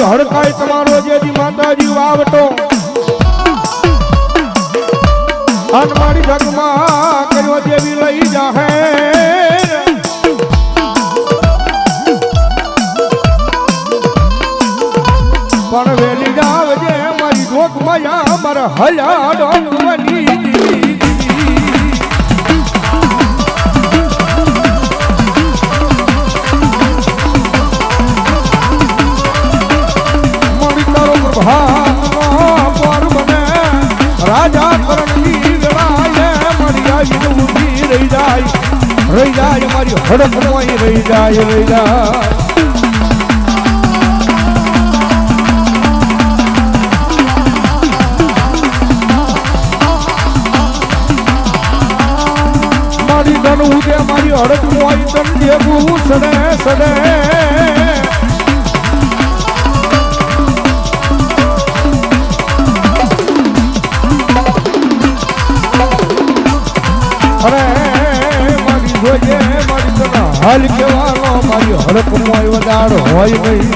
હડકાય તમારો જેથી માતાજી વાવટો અને મારી જગમાં કર્યો દેવી લઈ જાહે પણ વેલી જાવજે મારી જોગ માયા મારા હલ્યા ડોંગવાની રાજા કરણની વેળાએ મારી આવી ઊભી રહી જાય મારી હડકમાં રહી જાય મારી ધન ઉગે મારી હડકમાં તન દેવું સડે હાલ કેવાનો મારી હડકમાં વધારો હોય નહીં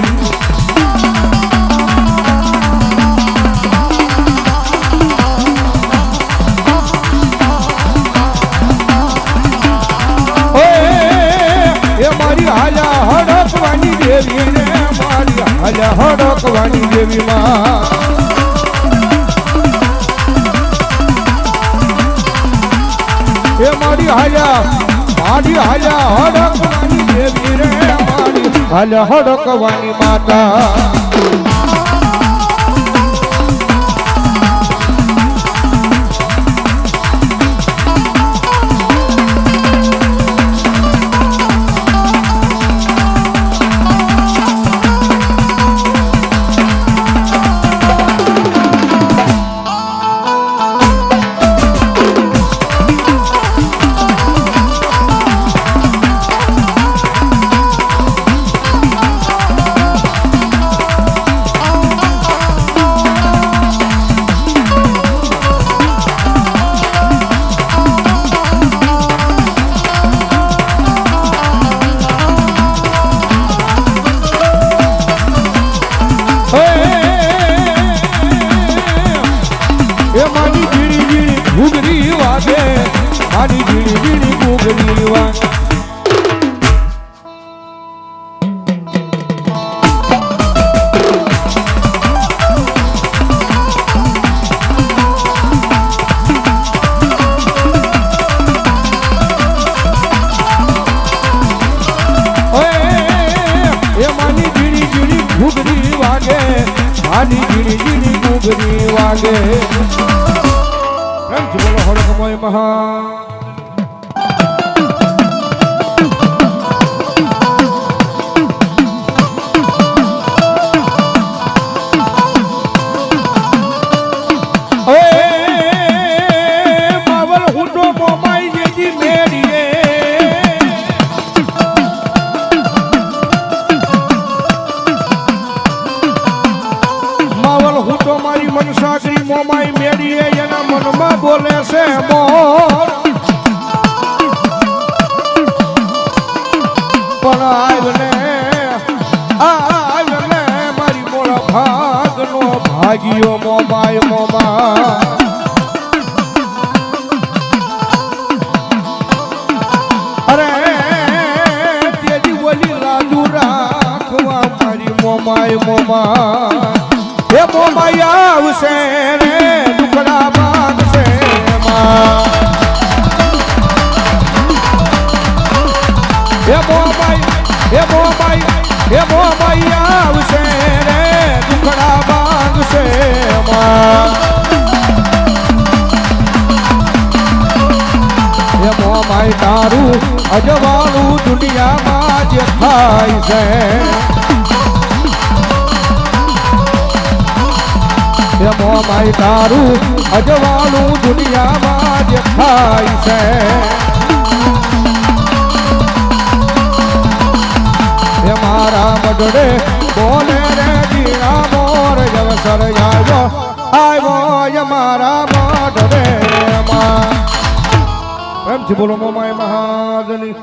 એ મારી હાલ્યા હડકવાની દેવી રે મારી હાલ્યા હડકવાની દેવી માં એ મારી હાલ્યા હડકવાની દેવી રે મારી હાલ્યા હડકવાની માતા આની ઝીણી ઝીણી ઘૂઘરી વાગે પ્રેમથી બોલો હડકમય મહા મનસાગરી મોમાઈ મેડીએ એના મનમાં બોલે છે મોર પણ આવને મારી મોળા ભાગનો ભાગ્યો મોમાઈ મોમા અરે તેજી બોલી રાજુ રાખવા મારી મોમાઈ મોમા એ મોમાઈ આવશે રે ટુકડા બાંધશે એ મોમાઈ આવશે રે ટુકડા બાંધશે એ મોમાઈ તારું અજવાળું દુનિયામાં જે થાય છે એ મોમાઈ તારું અજવાળું દુનિયામાં જે થાય છે મઢડે બોલે રે જીણા મોર જવસર આવ્યો મારા મઢડે માં. એમથી બોલો મોમાય મહાજની.